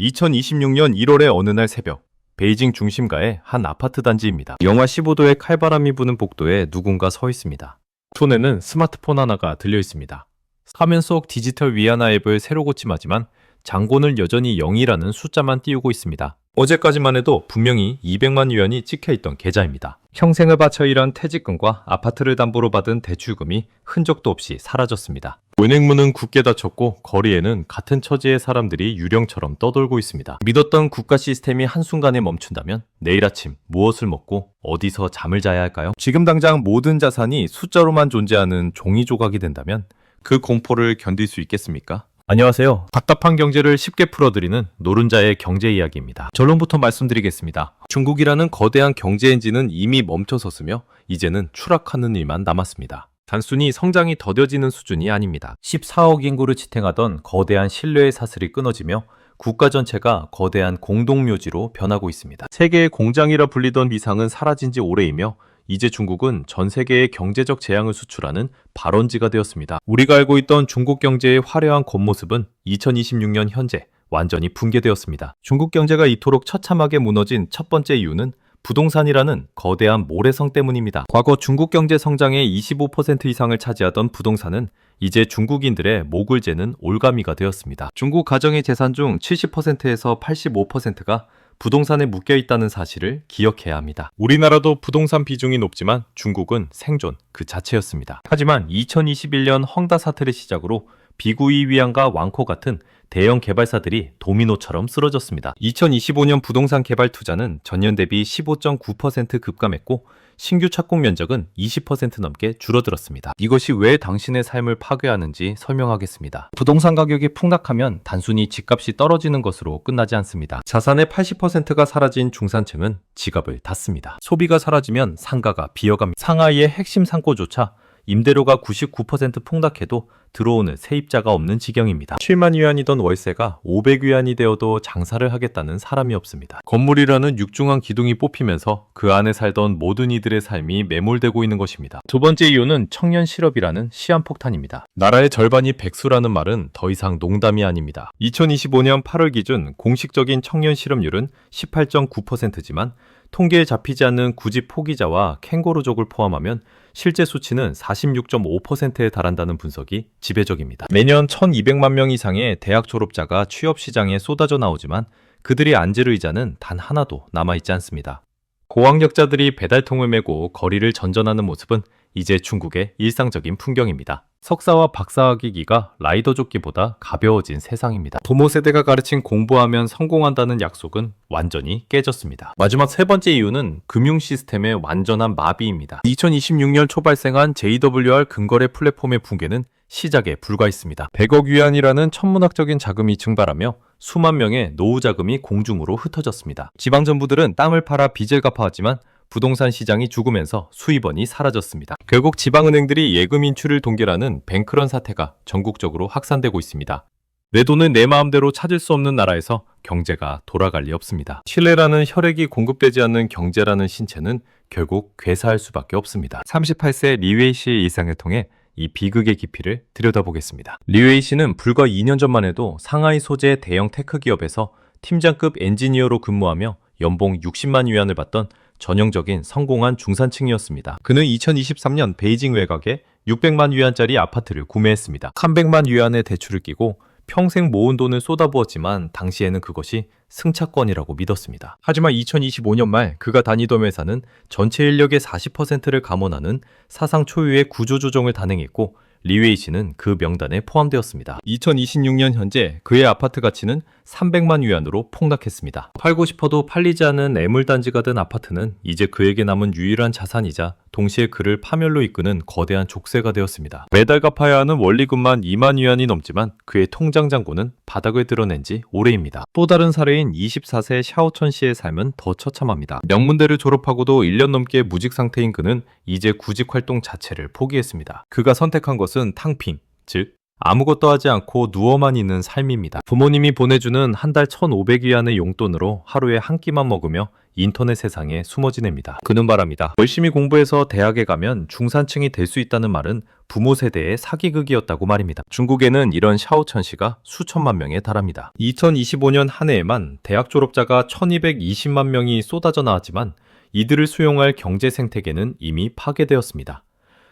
2026년 1월의 어느 날 새벽, 베이징 중심가의 한 아파트 단지입니다. 영하 15도의 칼바람이 부는 복도에 누군가 서 있습니다. 손에는 스마트폰 하나가 들려 있습니다. 화면 속 디지털 위안화 앱을 새로 고침하지만 잔고는 여전히 0이라는 숫자만 띄우고 있습니다. 어제까지만 해도 분명히 200만 위안이 찍혀있던 계좌입니다. 평생을 바쳐 일한 퇴직금과 아파트를 담보로 받은 대출금이 흔적도 없이 사라졌습니다. 은행문은 굳게 닫혔고 거리에는 같은 처지의 사람들이 유령처럼 떠돌고 있습니다. 믿었던 국가 시스템이 한순간에 멈춘다면 내일 아침 무엇을 먹고 어디서 잠을 자야 할까요? 지금 당장 모든 자산이 숫자로만 존재하는 종이 조각이 된다면 그 공포를 견딜 수 있겠습니까? 안녕하세요. 답답한 경제를 쉽게 풀어드리는 노른자의 경제 이야기입니다. 결론부터 말씀드리겠습니다. 중국이라는 거대한 경제 엔진은 이미 멈춰섰으며 이제는 추락하는 일만 남았습니다. 단순히 성장이 더뎌지는 수준이 아닙니다. 14억 인구를 지탱하던 거대한 신뢰의 사슬이 끊어지며 국가 전체가 거대한 공동묘지로 변하고 있습니다. 세계의 공장이라 불리던 위상은 사라진 지 오래이며 이제 중국은 전 세계의 경제적 재앙을 수출하는 발원지가 되었습니다. 우리가 알고 있던 중국 경제의 화려한 겉모습은 2026년 현재 완전히 붕괴되었습니다. 중국 경제가 이토록 처참하게 무너진 첫 번째 이유는 부동산이라는 거대한 모래성 때문입니다. 과거 중국 경제 성장의 25% 이상을 차지하던 부동산은 이제 중국인들의 목을 재는 올가미가 되었습니다. 중국 가정의 재산 중 70%에서 85%가 부동산에 묶여 있다는 사실을 기억해야 합니다. 우리나라도 부동산 비중이 높지만 중국은 생존 그 자체였습니다. 하지만 2021년 헝다 사태를 시작으로 비구이 위안과 왕코 같은 대형 개발사들이 도미노처럼 쓰러졌습니다. 2025년 부동산 개발 투자는 전년 대비 15.9% 급감했고 신규 착공 면적은 20% 넘게 줄어들었습니다. 이것이 왜 당신의 삶을 파괴하는지 설명하겠습니다. 부동산 가격이 폭락하면 단순히 집값이 떨어지는 것으로 끝나지 않습니다. 자산의 80%가 사라진 중산층은 지갑을 닫습니다. 소비가 사라지면 상가가 비어갑니다. 상하이의 핵심 상고조차 임대료가 99% 폭락해도 들어오는 세입자가 없는 지경입니다. 7만 위안이던 월세가 500위안이 되어도 장사를 하겠다는 사람이 없습니다. 건물이라는 육중한 기둥이 뽑히면서 그 안에 살던 모든 이들의 삶이 매몰되고 있는 것입니다. 두 번째 이유는 청년 실업이라는 시한폭탄입니다. 나라의 절반이 백수라는 말은 더 이상 농담이 아닙니다. 2025년 8월 기준 공식적인 청년 실업률은 18.9%지만 통계에 잡히지 않는 구직 포기자와 캥거루족을 포함하면 실제 수치는 46.5%에 달한다는 분석이 지배적입니다. 매년 1200만 명 이상의 대학 졸업자가 취업 시장에 쏟아져 나오지만 그들이 앉을 의자는 단 하나도 남아있지 않습니다. 고학력자들이 배달통을 메고 거리를 전전하는 모습은 이제 중국의 일상적인 풍경입니다. 석사와 박사학위기가 라이더 조끼보다 가벼워진 세상입니다. 부모 세대가 가르친 공부하면 성공한다는 약속은 완전히 깨졌습니다. 마지막 세 번째 이유는 금융 시스템의 완전한 마비입니다. 2026년 초 발생한 JWR 근거래 플랫폼의 붕괴는 시작에 불과했습니다. 100억 위안이라는 천문학적인 자금이 증발하며 수만 명의 노후 자금이 공중으로 흩어졌습니다. 지방정부들은 땅을 팔아 빚을 갚아왔지만 부동산 시장이 죽으면서 수입원이 사라졌습니다. 결국 지방은행들이 예금 인출을 동결하는 뱅크런 사태가 전국적으로 확산되고 있습니다. 내 돈을 내 마음대로 찾을 수 없는 나라에서 경제가 돌아갈 리 없습니다. 신뢰라는 혈액이 공급되지 않는 경제라는 신체는 결국 괴사할 수밖에 없습니다. 38세 리웨이 씨의 일상을 통해 이 비극의 깊이를 들여다보겠습니다. 리웨이 씨는 불과 2년 전만 해도 상하이 소재 대형 테크 기업에서 팀장급 엔지니어로 근무하며 연봉 60만 위안을 받던 전형적인 성공한 중산층이었습니다. 그는 2023년 베이징 외곽에 600만 위안짜리 아파트를 구매했습니다. 300만 위안의 대출을 끼고 평생 모은 돈을 쏟아부었지만 당시에는 그것이 승차권이라고 믿었습니다. 하지만 2025년 말 그가 다니던 회사는 전체 인력의 40%를 감원하는 사상 초유의 구조조정을 단행했고 리웨이 씨는 그 명단에 포함되었습니다. 2026년 현재 그의 아파트 가치는 300만 위안으로 폭락했습니다. 팔고 싶어도 팔리지 않은 애물단지가 된 아파트는 이제 그에게 남은 유일한 자산이자 동시에 그를 파멸로 이끄는 거대한 족쇄가 되었습니다. 매달 갚아야 하는 원리금만 2만 위안이 넘지만 그의 통장 잔고는 바닥을 드러낸 지 오래입니다. 또 다른 사례인 24세 샤오천 씨의 삶은 더 처참합니다. 명문대를 졸업하고도 1년 넘게 무직 상태인 그는 이제 구직 활동 자체를 포기했습니다. 그가 선택한 것은 탕핑, 즉 아무것도 하지 않고 누워만 있는 삶입니다. 부모님이 보내주는 한 달 1,500위안의 용돈으로 하루에 한 끼만 먹으며 인터넷 세상에 숨어 지냅니다. 그는 말합니다. 열심히 공부해서 대학에 가면 중산층이 될 수 있다는 말은 부모 세대의 사기극이었다고 말입니다. 중국에는 이런 샤오천 씨가 수천만 명에 달합니다. 2025년 한 해에만 대학 졸업자가 1220만 명이 쏟아져 나왔지만 이들을 수용할 경제 생태계는 이미 파괴되었습니다.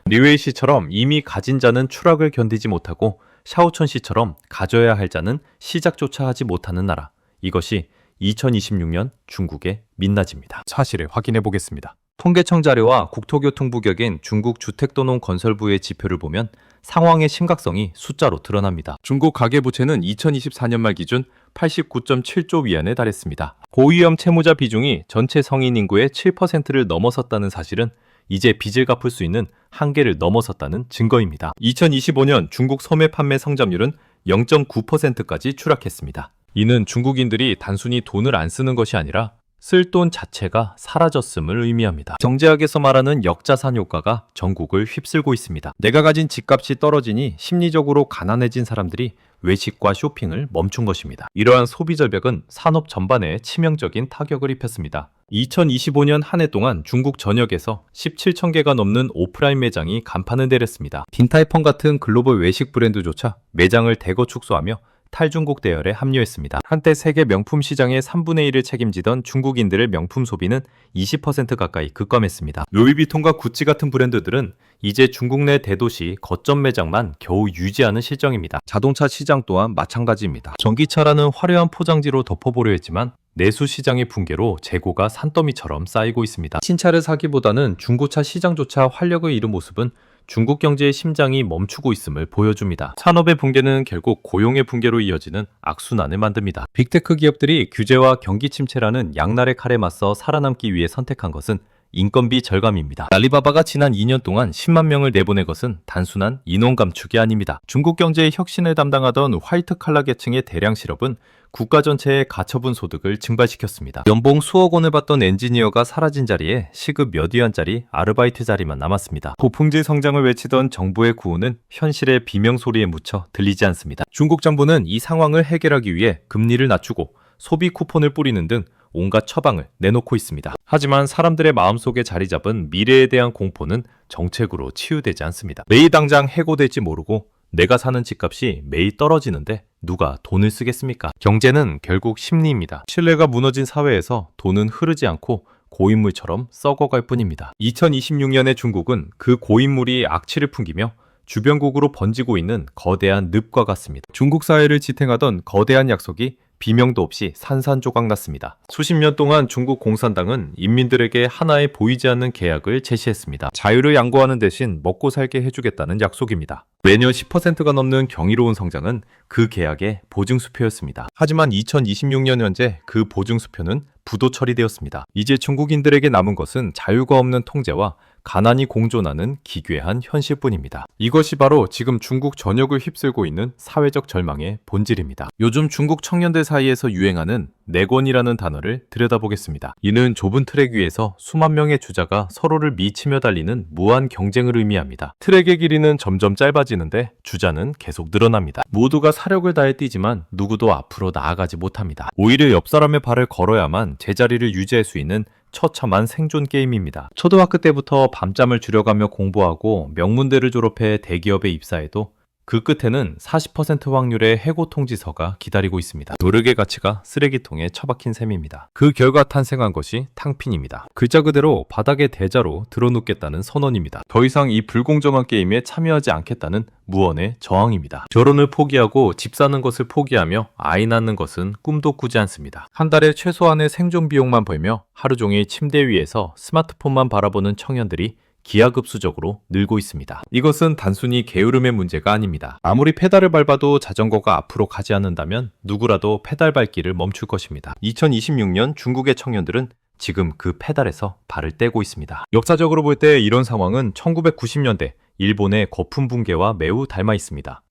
리웨이 씨처럼 이미 가진 자는 추락을 견디지 못하고 샤오천 씨처럼 가져야 할 자는 시작조차 하지 못하는 나라. 이것이 2026년 중국의 민낯입니다. 사실을 확인해 보겠습니다. 통계청 자료와 국토교통부 격인 중국 주택도농건설부의 지표를 보면 상황의 심각성이 숫자로 드러납니다. 중국 가계부채는 2024년 말 기준 89.7조 위안에 달했습니다. 고위험 채무자 비중이 전체 성인 인구의 7%를 넘어섰다는 사실은 이제 빚을 갚을 수 있는 한계를 넘어섰다는 증거입니다. 2025년 중국 소매 판매 성장률은 0.9%까지 추락했습니다. 이는 중국인들이 단순히 돈을 안 쓰는 것이 아니라 쓸 돈 자체가 사라졌음을 의미합니다. 경제학에서 말하는 역자산 효과가 전국을 휩쓸고 있습니다. 내가 가진 집값이 떨어지니 심리적으로 가난해진 사람들이 외식과 쇼핑을 멈춘 것입니다. 이러한 소비 절벽은 산업 전반에 치명적인 타격을 입혔습니다. 2025년 한 해 동안 중국 전역에서 17천 개가 넘는 오프라인 매장이 간판을 내렸습니다. 딘타이펑 같은 글로벌 외식 브랜드조차 매장을 대거 축소하며 탈중국 대열에 합류했습니다. 한때 세계 명품 시장의 3분의 1을 책임지던 중국인들의 명품 소비는 20% 가까이 급감했습니다. 루이비통과 구찌 같은 브랜드들은 이제 중국 내 대도시 거점 매장만 겨우 유지하는 실정입니다. 자동차 시장 또한 마찬가지입니다. 전기차라는 화려한 포장지로 덮어보려 했지만 내수 시장의 붕괴로 재고가 산더미처럼 쌓이고 있습니다. 신차를 사기보다는 중고차 시장조차 활력을 잃은 모습은 중국 경제의 심장이 멈추고 있음을 보여줍니다. 산업의 붕괴는 결국 고용의 붕괴로 이어지는 악순환을 만듭니다. 빅테크 기업들이 규제와 경기 침체라는 양날의 칼에 맞서 살아남기 위해 선택한 것은 인건비 절감입니다. 알리바바가 지난 2년 동안 10만 명을 내보낸 것은 단순한 인원 감축이 아닙니다. 중국 경제의 혁신을 담당하던 화이트 칼라 계층의 대량 실업은 국가 전체의 가처분 소득을 증발시켰습니다. 연봉 수억 원을 받던 엔지니어가 사라진 자리에 시급 몇 위안짜리 아르바이트 자리만 남았습니다. 고품질 성장을 외치던 정부의 구호는 현실의 비명소리에 묻혀 들리지 않습니다. 중국 정부는 이 상황을 해결하기 위해 금리를 낮추고 소비 쿠폰을 뿌리는 등 온갖 처방을 내놓고 있습니다. 하지만 사람들의 마음속에 자리 잡은 미래에 대한 공포는 정책으로 치유되지 않습니다. 매일 당장 해고될지 모르고 내가 사는 집값이 매일 떨어지는데 누가 돈을 쓰겠습니까? 경제는 결국 심리입니다. 신뢰가 무너진 사회에서 돈은 흐르지 않고 고인물처럼 썩어갈 뿐입니다. 2026년의 중국은 그 고인물이 악취를 풍기며 주변국으로 번지고 있는 거대한 늪과 같습니다. 중국 사회를 지탱하던 거대한 약속이 비명도 없이 산산조각 났습니다. 수십 년 동안 중국 공산당은 인민들에게 하나의 보이지 않는 계약을 제시했습니다. 자유를 양보하는 대신 먹고 살게 해주겠다는 약속입니다. 매년 10%가 넘는 경이로운 성장은 그 계약의 보증수표였습니다. 하지만 2026년 현재 그 보증수표는 부도 처리되었습니다. 이제 중국인들에게 남은 것은 자유가 없는 통제와 가난이 공존하는 기괴한 현실뿐입니다. 이것이 바로 지금 중국 전역을 휩쓸고 있는 사회적 절망의 본질입니다. 요즘 중국 청년들 사이에서 유행하는 내권이라는 단어를 들여다보겠습니다. 이는 좁은 트랙 위에서 수만 명의 주자가 서로를 미치며 달리는 무한 경쟁을 의미합니다. 트랙의 길이는 점점 짧아지는데 주자는 계속 늘어납니다. 모두가 사력을 다해 뛰지만 누구도 앞으로 나아가지 못합니다. 오히려 옆 사람의 발을 걸어야만 제자리를 유지할 수 있는 처참한 생존 게임입니다. 초등학교 때부터 밤잠을 줄여가며 공부하고 명문대를 졸업해 대기업에 입사해도 그 끝에는 40% 확률의 해고 통지서가 기다리고 있습니다. 노력의 가치가 쓰레기통에 처박힌 셈입니다. 그 결과 탄생한 것이 탕핀입니다. 글자 그대로 바닥의 대자로 드러눕겠다는 선언입니다. 더 이상 이 불공정한 게임에 참여하지 않겠다는 무언의 저항입니다. 결혼을 포기하고 집 사는 것을 포기하며 아이 낳는 것은 꿈도 꾸지 않습니다. 한 달에 최소한의 생존 비용만 벌며 하루 종일 침대 위에서 스마트폰만 바라보는 청년들이 기하급수적으로 늘고 있습니다. 이것은 단순히 게으름의 문제가 아닙니다. 아무리 페달을 밟아도 자전거가 앞으로 가지 않는다면 누구라도 페달 밟기를 멈출 것입니다. 2026년 중국의 청년들은 지금 그 페달에서 발을 떼고 있습니다. 역사적으로 볼 때 이런 상황은 1990년대 일본의 거품 붕괴와 매우 닮아 있습니다.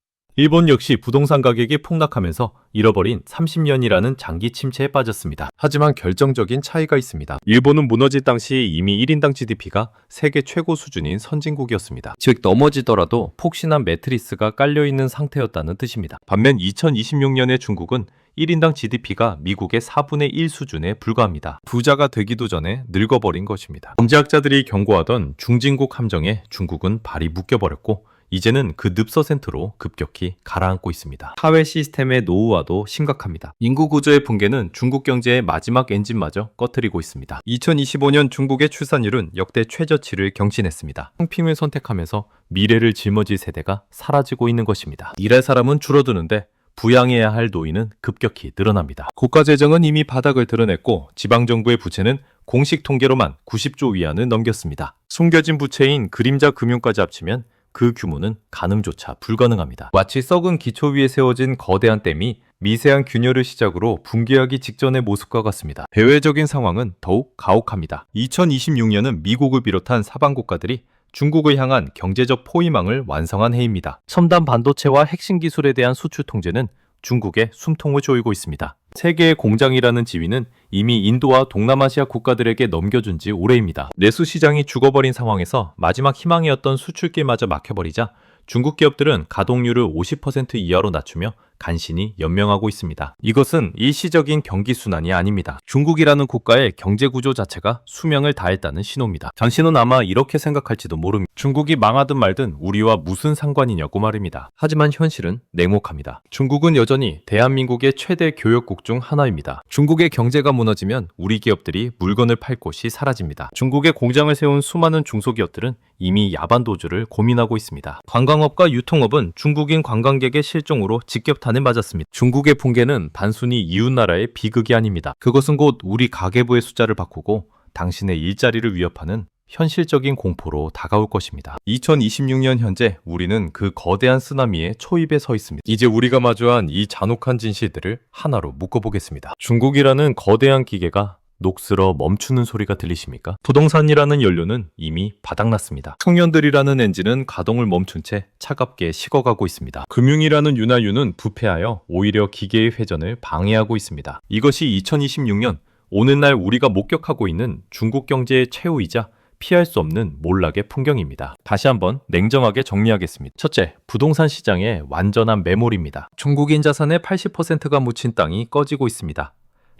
일본 역시 부동산 가격이 폭락하면서 잃어버린 30년이라는 장기 침체에 빠졌습니다. 하지만 결정적인 차이가 있습니다. 일본은 무너질 당시 이미 1인당 GDP가 세계 최고 수준인 선진국이었습니다. 즉 넘어지더라도 폭신한 매트리스가 깔려있는 상태였다는 뜻입니다. 반면 2026년의 중국은 1인당 GDP가 미국의 4분의 1 수준에 불과합니다. 부자가 되기도 전에 늙어버린 것입니다. 경제학자들이 경고하던 중진국 함정에 중국은 발이 묶여버렸고 이제는 그 늪서센트로 급격히 가라앉고 있습니다. 사회 시스템의 노후화도 심각합니다. 인구 구조의 붕괴는 중국 경제의 마지막 엔진마저 꺼뜨리고 있습니다. 2025년 중국의 출산율은 역대 최저치를 경신했습니다. 상핑을 선택하면서 미래를 짊어질 세대가 사라지고 있는 것입니다. 일할 사람은 줄어드는데 부양해야 할 노인은 급격히 늘어납니다. 국가 재정은 이미 바닥을 드러냈고 지방정부의 부채는 공식 통계로만 90조 위안을 넘겼습니다. 숨겨진 부채인 그림자 금융까지 합치면 그 규모는 가늠조차 불가능합니다. 마치 썩은 기초 위에 세워진 거대한 댐이 미세한 균열을 시작으로 붕괴하기 직전의 모습과 같습니다. 대외적인 상황은 더욱 가혹합니다. 2026년은 미국을 비롯한 사방 국가들이 중국을 향한 경제적 포위망을 완성한 해입니다. 첨단 반도체와 핵심 기술에 대한 수출 통제는 중국의 숨통을 조이고 있습니다. 세계의 공장이라는 지위는 이미 인도와 동남아시아 국가들에게 넘겨준 지 오래입니다. 내수 시장이 죽어버린 상황에서 마지막 희망이었던 수출길마저 막혀버리자 중국 기업들은 가동률을 50% 이하로 낮추며 간신히 연명하고 있습니다. 이것은 일시적인 경기 순환이 아닙니다. 중국이라는 국가의 경제 구조 자체가 수명을 다했다는 신호입니다. 당신은 아마 이렇게 생각할지도 모릅니다. 중국이 망하든 말든 우리와 무슨 상관이냐고 말입니다. 하지만 현실은 냉혹합니다. 중국은 여전히 대한민국의 최대 교역국 중 하나입니다. 중국의 경제가 무너지면 우리 기업들이 물건을 팔 곳이 사라집니다. 중국에 공장을 세운 수많은 중소기업들은 이미 야반 도주를 고민하고 있습니다. 관광업과 유통업은 중국인 관광객의 실종으로 직격탄을 맞았습니다. 중국의 붕괴는 단순히 이웃나라의 비극이 아닙니다. 그것은 곧 우리 가계부의 숫자를 바꾸고 당신의 일자리를 위협하는 현실적인 공포로 다가올 것입니다. 2026년 현재 우리는 그 거대한 쓰나미의 초입에 서 있습니다. 이제 우리가 마주한 이 잔혹한 진실들을 하나로 묶어보겠습니다. 중국이라는 거대한 기계가 녹슬어 멈추는 소리가 들리십니까? 부동산이라는 연료는 이미 바닥났습니다. 청년들이라는 엔진은 가동을 멈춘 채 차갑게 식어가고 있습니다. 금융이라는 윤활유는 부패하여 오히려 기계의 회전을 방해하고 있습니다. 이것이 2026년 오늘날 우리가 목격하고 있는 중국 경제의 최후이자 피할 수 없는 몰락의 풍경입니다. 다시 한번 냉정하게 정리하겠습니다. 첫째, 부동산 시장의 완전한 매몰입니다. 중국인 자산의 80%가 묻힌 땅이 꺼지고 있습니다.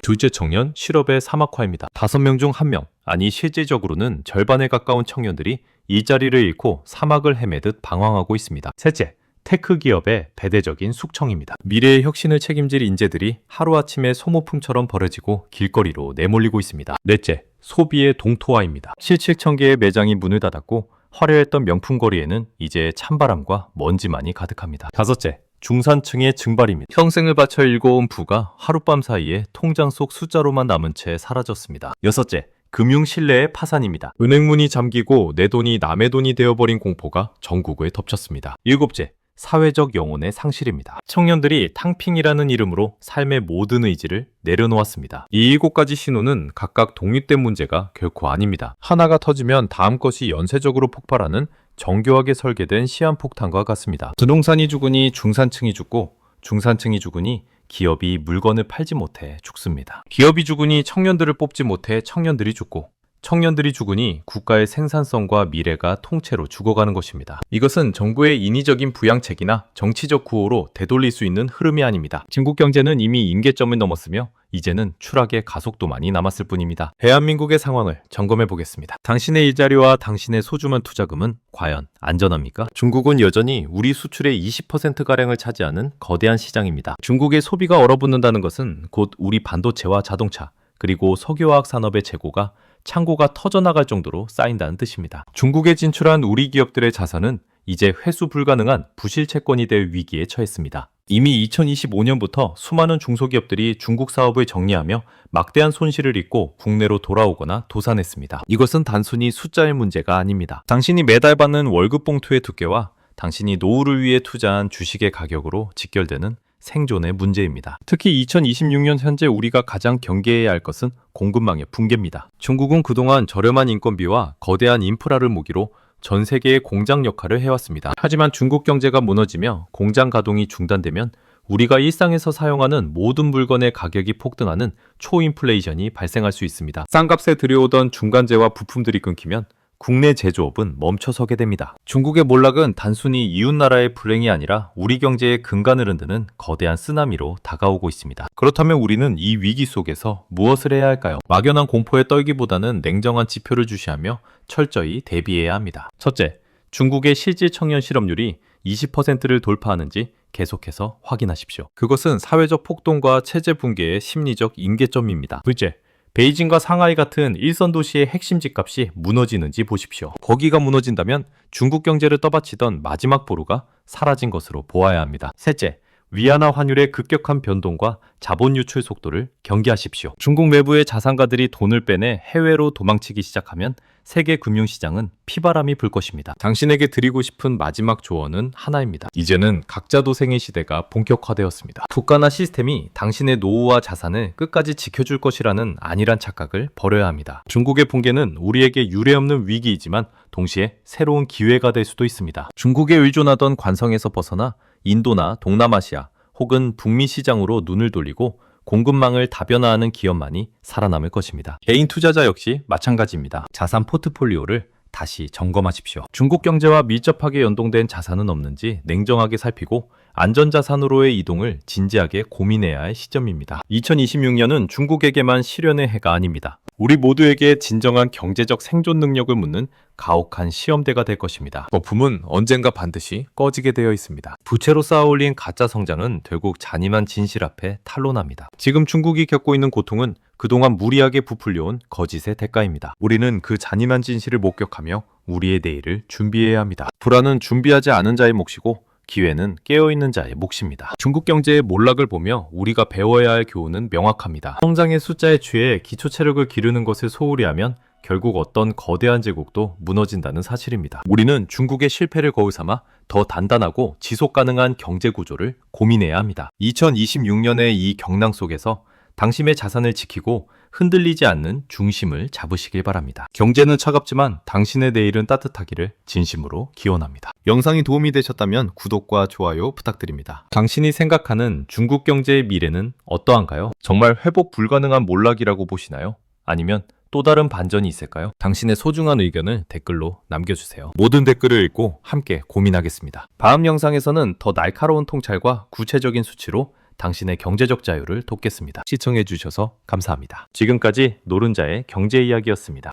둘째 청년, 실업의 사막화입니다. 5명 중 1명, 아니 실질적으로는 절반에 가까운 청년들이 일자리를 잃고 사막을 헤매듯 방황하고 있습니다. 셋째, 테크 기업의 대대적인 숙청입니다. 미래의 혁신을 책임질 인재들이 하루아침에 소모품처럼 버려지고 길거리로 내몰리고 있습니다. 넷째, 소비의 동토화입니다. 7,000개의 매장이 문을 닫았고 화려했던 명품거리에는 이제 찬바람과 먼지만이 가득합니다. 다섯째, 중산층의 증발입니다. 평생을 바쳐 일궈온 부가 하룻밤 사이에 통장 속 숫자로만 남은 채 사라졌습니다. 여섯째, 금융 신뢰의 파산입니다. 은행문이 잠기고 내 돈이 남의 돈이 되어버린 공포가 전국을 덮쳤습니다. 일곱째, 사회적 영혼의 상실입니다. 청년들이 탕핑이라는 이름으로 삶의 모든 의지를 내려놓았습니다. 이 7가지 신호는 각각 독립된 문제가 결코 아닙니다. 하나가 터지면 다음 것이 연쇄적으로 폭발하는 정교하게 설계된 시한폭탄과 같습니다. 부동산이 죽으니 중산층이 죽고 중산층이 죽으니 기업이 물건을 팔지 못해 죽습니다. 기업이 죽으니 청년들을 뽑지 못해 청년들이 죽고 청년들이 죽으니 국가의 생산성과 미래가 통째로 죽어가는 것입니다. 이것은 정부의 인위적인 부양책이나 정치적 구호로 되돌릴 수 있는 흐름이 아닙니다. 중국 경제는 이미 임계점을 넘었으며 이제는 추락의 가속도만이 남았을 뿐입니다. 대한민국의 상황을 점검해 보겠습니다. 당신의 일자리와 당신의 소중한 투자금은 과연 안전합니까? 중국은 여전히 우리 수출의 20%가량을 차지하는 거대한 시장입니다. 중국의 소비가 얼어붙는다는 것은 곧 우리 반도체와 자동차, 그리고 석유화학 산업의 재고가 창고가 터져나갈 정도로 쌓인다는 뜻입니다. 중국에 진출한 우리 기업들의 자산은 이제 회수 불가능한 부실 채권이 될 위기에 처했습니다. 이미 2025년부터 수많은 중소기업들이 중국 사업을 정리하며 막대한 손실을 입고 국내로 돌아오거나 도산했습니다. 이것은 단순히 숫자의 문제가 아닙니다. 당신이 매달 받는 월급 봉투의 두께와 당신이 노후를 위해 투자한 주식의 가격으로 직결되는 생존의 문제입니다. 특히 2026년 현재 우리가 가장 경계해야 할 것은 공급망의 붕괴입니다. 중국은 그동안 저렴한 인건비와 거대한 인프라를 무기로 전 세계의 공장 역할을 해왔습니다. 하지만 중국 경제가 무너지며 공장 가동이 중단되면 우리가 일상에서 사용하는 모든 물건의 가격이 폭등하는 초인플레이션이 발생할 수 있습니다. 싼값에 들여오던 중간재와 부품들이 끊기면 국내 제조업은 멈춰서게 됩니다. 중국의 몰락은 단순히 이웃나라의 불행이 아니라 우리 경제의 근간을 흔드는 거대한 쓰나미로 다가오고 있습니다. 그렇다면 우리는 이 위기 속에서 무엇을 해야 할까요? 막연한 공포에 떨기보다는 냉정한 지표를 주시하며 철저히 대비해야 합니다. 첫째, 중국의 실질 청년 실업률이 20%를 돌파하는지 계속해서 확인하십시오. 그것은 사회적 폭동과 체제 붕괴의 심리적 임계점입니다. 둘째, 베이징과 상하이 같은 일선 도시의 핵심 집값이 무너지는지 보십시오. 거기가 무너진다면 중국 경제를 떠받치던 마지막 보루가 사라진 것으로 보아야 합니다. 셋째, 위안화 환율의 급격한 변동과 자본 유출 속도를 경계하십시오. 중국 외부의 자산가들이 돈을 빼내 해외로 도망치기 시작하면 세계 금융시장은 피바람이 불 것입니다. 당신에게 드리고 싶은 마지막 조언은 하나입니다. 이제는 각자 도생의 시대가 본격화되었습니다. 국가나 시스템이 당신의 노후와 자산을 끝까지 지켜줄 것이라는 안일한 착각을 버려야 합니다. 중국의 붕괴는 우리에게 유례없는 위기이지만 동시에 새로운 기회가 될 수도 있습니다. 중국에 의존하던 관성에서 벗어나 인도나 동남아시아 혹은 북미 시장으로 눈을 돌리고 공급망을 다변화하는 기업만이 살아남을 것입니다. 개인 투자자 역시 마찬가지입니다. 자산 포트폴리오를 다시 점검하십시오. 중국 경제와 밀접하게 연동된 자산은 없는지 냉정하게 살피고 안전자산으로의 이동을 진지하게 고민해야 할 시점입니다. 2026년은 중국에게만 실현의 해가 아닙니다. 우리 모두에게 진정한 경제적 생존 능력을 묻는 가혹한 시험대가 될 것입니다. 거품은 언젠가 반드시 꺼지게 되어 있습니다. 부채로 쌓아올린 가짜 성장은 결국 잔인한 진실 앞에 탄로납니다. 지금 중국이 겪고 있는 고통은 그동안 무리하게 부풀려온 거짓의 대가입니다. 우리는 그 잔인한 진실을 목격하며 우리의 내일을 준비해야 합니다. 불안은 준비하지 않은 자의 몫이고 기회는 깨어있는 자의 몫입니다. 중국 경제의 몰락을 보며 우리가 배워야 할 교훈은 명확합니다. 성장의 숫자에 취해 기초 체력을 기르는 것을 소홀히 하면 결국 어떤 거대한 제국도 무너진다는 사실입니다. 우리는 중국의 실패를 거울 삼아 더 단단하고 지속 가능한 경제 구조를 고민해야 합니다. 2026년의 이 경랑 속에서 당신의 자산을 지키고 흔들리지 않는 중심을 잡으시길 바랍니다. 경제는 차갑지만 당신의 내일은 따뜻하기를 진심으로 기원합니다. 영상이 도움이 되셨다면 구독과 좋아요 부탁드립니다. 당신이 생각하는 중국 경제의 미래는 어떠한가요? 정말 회복 불가능한 몰락이라고 보시나요? 아니면 또 다른 반전이 있을까요? 당신의 소중한 의견을 댓글로 남겨주세요. 모든 댓글을 읽고 함께 고민하겠습니다. 다음 영상에서는 더 날카로운 통찰과 구체적인 수치로 당신의 경제적 자유를 돕겠습니다. 시청해주셔서 감사합니다. 지금까지 노른자의 경제 이야기였습니다.